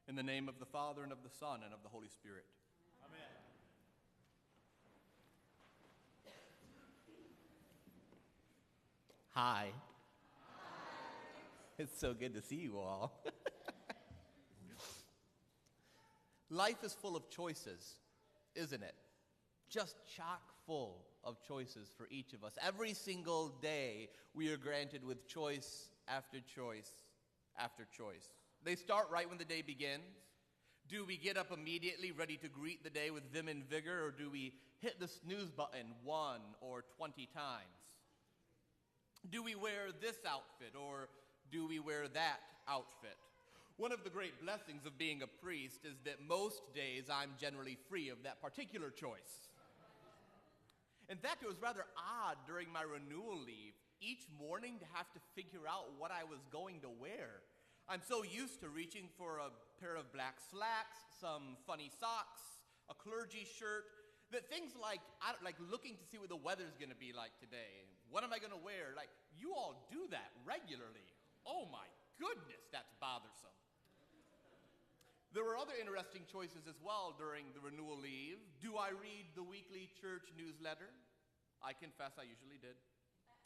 In the name of the Father, and of the Son, and of the Holy Spirit. Amen. Hi. It's so good to see you all. Life is full of choices, isn't it? Just chock full of choices for each of us. Every single day we are granted with choice after choice after choice. They start right when the day begins. Do we get up immediately ready to greet the day with vim and vigor, or do we hit the snooze button 1 or 20 times? Do we wear this outfit, or do we wear that outfit? One of the great blessings of being a priest is that most days I'm generally free of that particular choice. In fact, it was rather odd during my renewal leave each morning to have to figure out what I was going to wear. I'm so used to reaching for a pair of black slacks, some funny socks, a clergy shirt, that things like looking to see what the weather's going to be like today. What am I going to wear? Like, you all do that regularly. Oh my goodness, that's bothersome. There were other interesting choices as well during the renewal leave. Do I read the weekly church newsletter? I confess I usually did.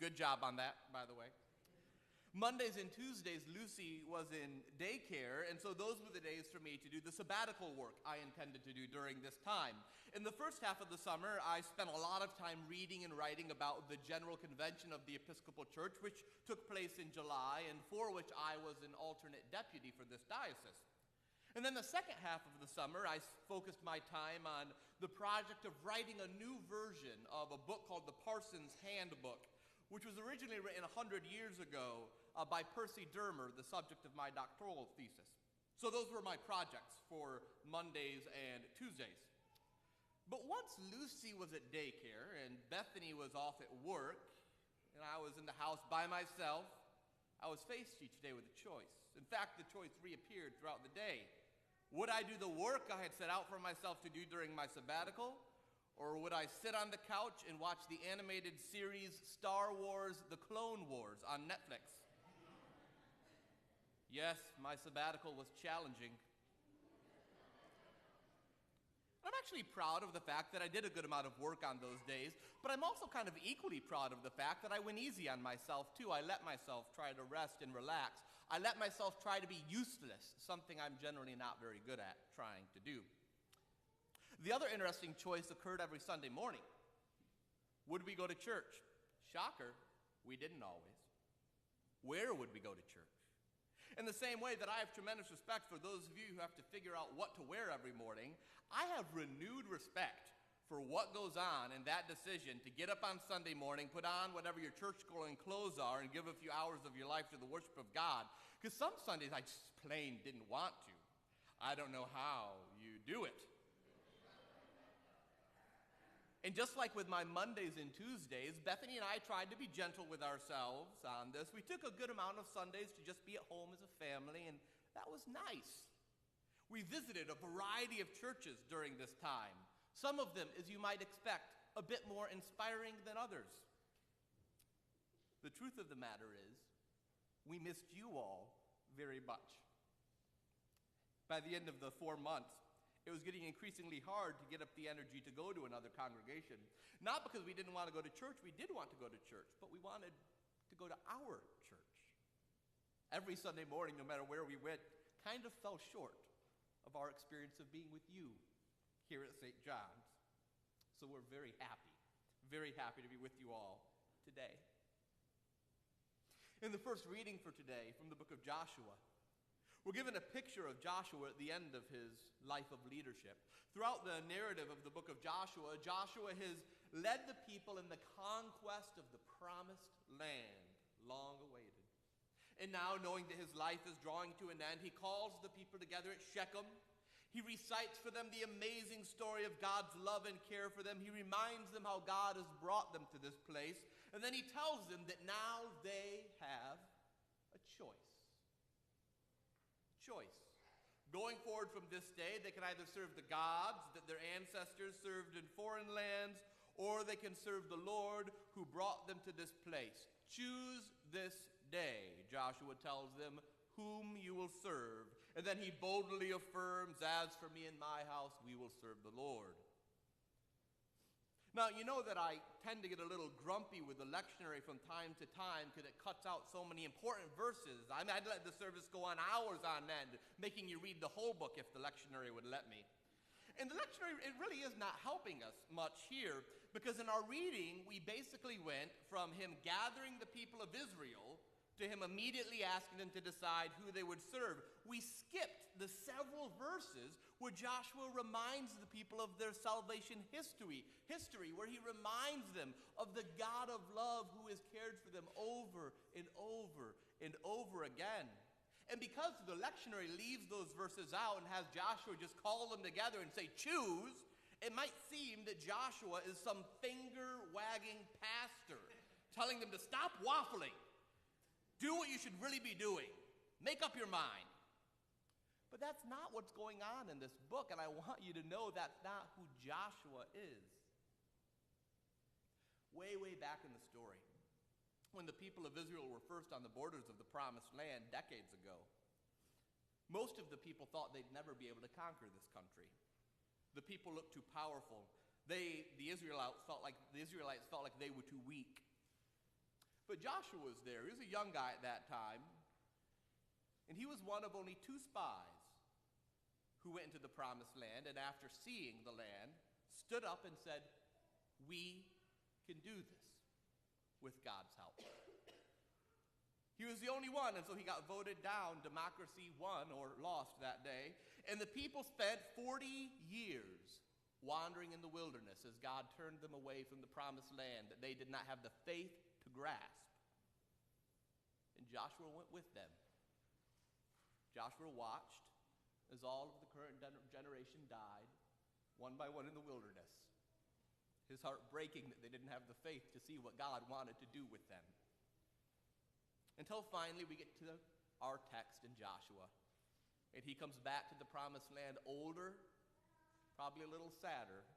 Good job on that, by the way. Mondays and Tuesdays, Lucy was in daycare, and so those were the days for me to do the sabbatical work I intended to do during this time. In the first half of the summer, I spent a lot of time reading and writing about the General Convention of the Episcopal Church, which took place in July, and for which I was an alternate deputy for this diocese. And then the second half of the summer, I focused my time on the project of writing a new version of a book called the Parson's Handbook, which was originally written 100 years ago by Percy Dermer, the subject of my doctoral thesis. So those were my projects for Mondays and Tuesdays. But once Lucy was at daycare and Bethany was off at work, and I was in the house by myself, I was faced each day with a choice. In fact, the choice reappeared throughout the day. Would I do the work I had set out for myself to do during my sabbatical, or would I sit on the couch and watch the animated series Star Wars: The Clone Wars on Netflix? Yes, my sabbatical was challenging. I'm actually proud of the fact that I did a good amount of work on those days, but I'm also kind of equally proud of the fact that I went easy on myself too. I let myself try to rest and relax. I let myself try to be useless, something I'm generally not very good at trying to do. The other interesting choice occurred every Sunday morning. Would we go to church? Shocker, we didn't always. Where would we go to church? In the same way that I have tremendous respect for those of you who have to figure out what to wear every morning, I have renewed respect for what goes on in that decision to get up on Sunday morning, put on whatever your church-going clothes are, and give a few hours of your life to the worship of God. Because some Sundays I just plain didn't want to. I don't know how you do it. And just like with my Mondays and Tuesdays, Bethany and I tried to be gentle with ourselves on this. We took a good amount of Sundays to just be at home as a family, and that was nice. We visited a variety of churches during this time. Some of them, as you might expect, a bit more inspiring than others. The truth of the matter is, we missed you all very much. By the end of the 4 months, it was getting increasingly hard to get up the energy to go to another congregation. Not because we didn't want to go to church, we did want to go to church, but we wanted to go to our church. Every Sunday morning, no matter where we went, kind of fell short of our experience of being with you here at St. John's. So we're very happy to be with you all today. In the first reading for today from the book of Joshua, we're given a picture of Joshua at the end of his life of leadership. Throughout the narrative of the book of Joshua, Joshua has led the people in the conquest of the promised land, long awaited. And now, knowing that his life is drawing to an end, he calls the people together at Shechem. He recites for them the amazing story of God's love and care for them. He reminds them how God has brought them to this place. And then he tells them that now they have a choice. Going forward from this day, they can either serve the gods that their ancestors served in foreign lands, or they can serve the Lord who brought them to this place. Choose this day, Joshua tells them, whom you will serve. And then he boldly affirms, as for me and my house, we will serve the Lord. Now, you know that I tend to get a little grumpy with the lectionary from time to time because it cuts out so many important verses. I mean, I'd let the service go on hours on end, making you read the whole book if the lectionary would let me. And the lectionary, it really is not helping us much here, because in our reading, we basically went from him gathering the people of Israel to him immediately asking them to decide who they would serve. We skipped the several verses where Joshua reminds the people of their salvation history, where he reminds them of the God of love who has cared for them over and over and over again. And because the lectionary leaves those verses out and has Joshua just call them together and say, choose, it might seem that Joshua is some finger-wagging pastor telling them to stop waffling. Do what you should really be doing. Make up your mind. But that's not what's going on in this book, and I want you to know that's not who Joshua is. Way, way back in the story, when the people of Israel were first on the borders of the Promised Land decades ago, most of the people thought they'd never be able to conquer this country. The people looked too powerful. The Israelites felt like they were too weak. But Joshua was there. He was a young guy at that time. And he was one of only 2 spies who went into the Promised Land, and after seeing the land, stood up and said, we can do this with God's help. He was the only one, and so he got voted down. Democracy won or lost that day. And the people spent 40 years wandering in the wilderness as God turned them away from the Promised Land that they did not have the faith to grasp. And Joshua went with them. Joshua watched as all of the current generation died, one by one in the wilderness. His heart breaking that they didn't have the faith to see what God wanted to do with them. Until finally we get to our text in Joshua. And he comes back to the Promised Land older, probably a little sadder,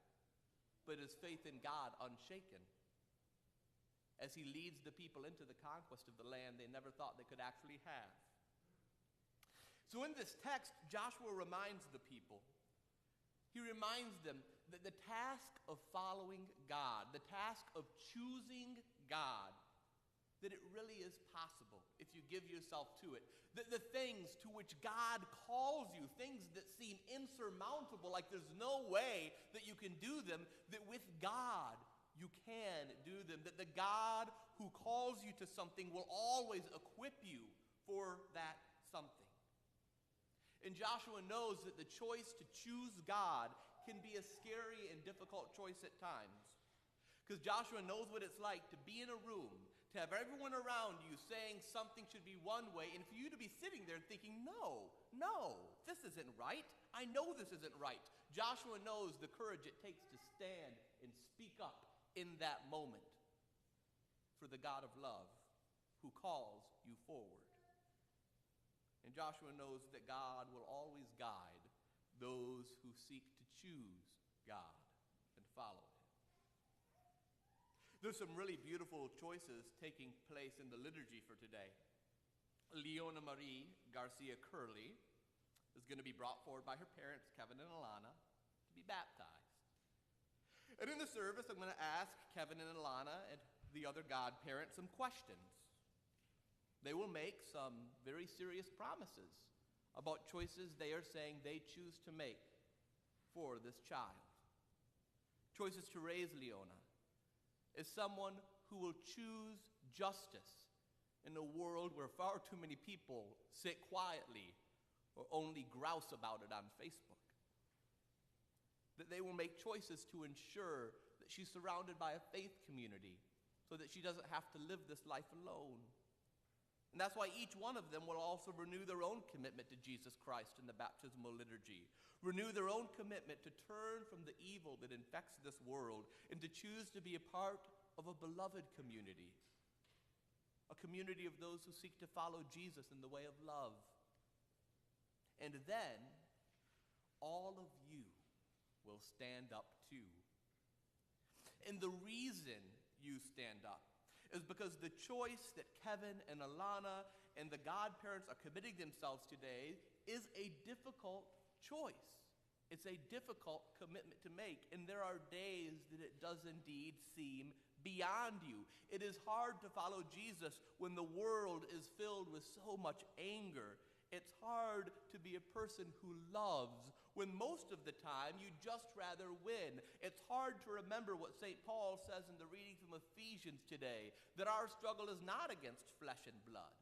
but his faith in God unshaken, as he leads the people into the conquest of the land they never thought they could actually have. So in this text, Joshua reminds the people, he reminds them that the task of following God, the task of choosing God, that it really is possible if you give yourself to it. That the things to which God calls you, things that seem insurmountable, like there's no way that you can do them, that with God you can do them. That the God who calls you to something will always equip you for that something. And Joshua knows that the choice to choose God can be a scary and difficult choice at times. Because Joshua knows what it's like to be in a room, to have everyone around you saying something should be one way, and for you to be sitting there thinking, no, this isn't right. I know this isn't right. Joshua knows the courage it takes to stand and speak up in that moment for the God of love who calls you forward. And Joshua knows that God will always guide those who seek to choose God and follow him. There's some really beautiful choices taking place in the liturgy for today. Leona Marie Garcia Curley is going to be brought forward by her parents, Kevin and Alana, to be baptized. And in the service, I'm going to ask Kevin and Alana and the other godparents some questions. They will make some very serious promises about choices they are saying they choose to make for this child. Choices to raise Leona as someone who will choose justice in a world where far too many people sit quietly or only grouse about it on Facebook. That they will make choices to ensure that she's surrounded by a faith community so that she doesn't have to live this life alone. And that's why each one of them will also renew their own commitment to Jesus Christ in the baptismal liturgy. Renew their own commitment to turn from the evil that infects this world and to choose to be a part of a beloved community. A community of those who seek to follow Jesus in the way of love. And then all of you will stand up too. And the reason you stand up is because the choice that Kevin and Alana and the godparents are committing themselves today is a difficult choice. It's a difficult commitment to make, and there are days that it does indeed seem beyond you. It is hard to follow Jesus when the world is filled with so much anger. It's hard to be a person who loves when most of the time you'd just rather win. It's hard to remember what St. Paul says in the reading from Ephesians today, that our struggle is not against flesh and blood.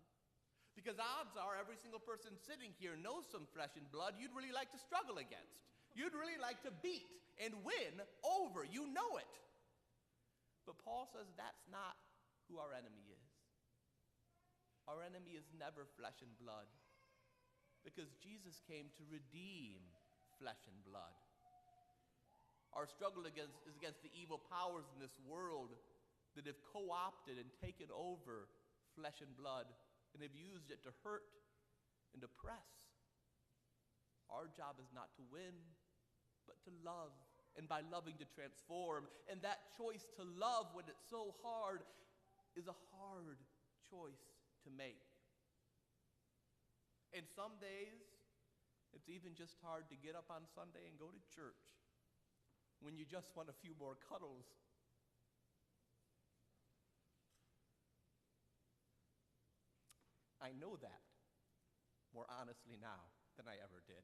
Because odds are every single person sitting here knows some flesh and blood you'd really like to struggle against. You'd really like to beat and win over. You know it. But Paul says that's not who our enemy is. Our enemy is never flesh and blood, because Jesus came to redeem flesh and blood. Our struggle is against the evil powers in this world that have co-opted and taken over flesh and blood and have used it to hurt and oppress. Our job is not to win, but to love, and by loving to transform. And that choice to love when it's so hard is a hard choice to make. And some days, it's even just hard to get up on Sunday and go to church when you just want a few more cuddles. I know that more honestly now than I ever did.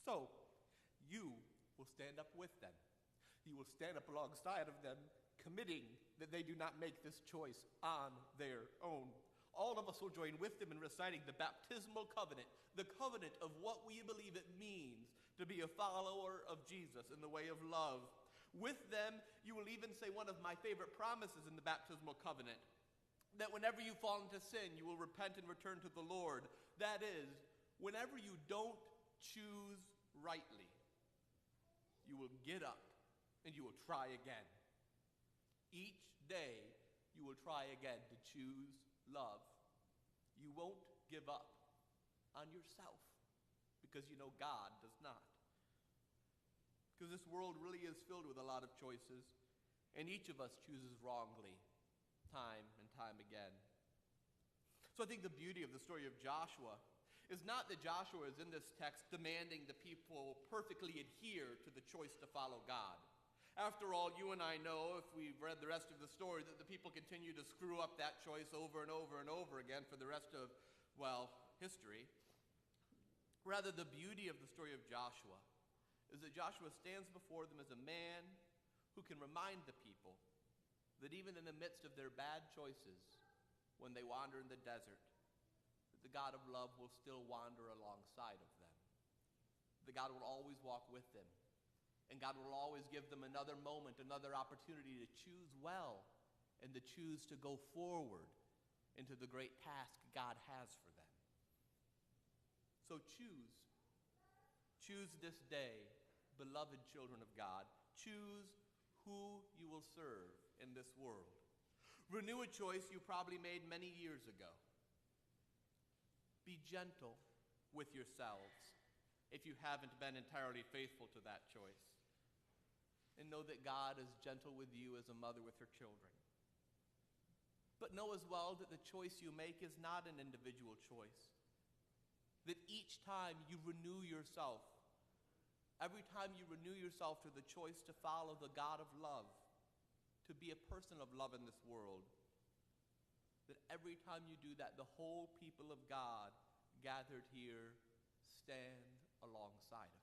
So, you will stand up with them. You will stand up alongside of them, committing that they do not make this choice on their own. All of us will join with them in reciting the baptismal covenant, the covenant of what we believe it means to be a follower of Jesus in the way of love. With them, you will even say one of my favorite promises in the baptismal covenant, that whenever you fall into sin, you will repent and return to the Lord. That is, whenever you don't choose rightly, you will get up and you will try again. Each day, you will try again to choose love. You won't give up on yourself, because you know God does not. Because this world really is filled with a lot of choices, and each of us chooses wrongly time and time again. So I think the beauty of the story of Joshua is not that Joshua is in this text demanding the people perfectly adhere to the choice to follow God. After all, you and I know, if we've read the rest of the story, that the people continue to screw up that choice over and over and over again for the rest of, history. Rather, the beauty of the story of Joshua is that Joshua stands before them as a man who can remind the people that even in the midst of their bad choices, when they wander in the desert, that the God of love will still wander alongside of them. That God will always walk with them. And God will always give them another moment, another opportunity to choose well and to choose to go forward into the great task God has for them. So choose. Choose this day, beloved children of God. Choose who you will serve in this world. Renew a choice you probably made many years ago. Be gentle with yourselves if you haven't been entirely faithful to that choice. And know that God is gentle with you as a mother with her children. But know as well that the choice you make is not an individual choice. That each time you renew yourself, every time you renew yourself to the choice to follow the God of love, to be a person of love in this world, that every time you do that, the whole people of God gathered here stand alongside of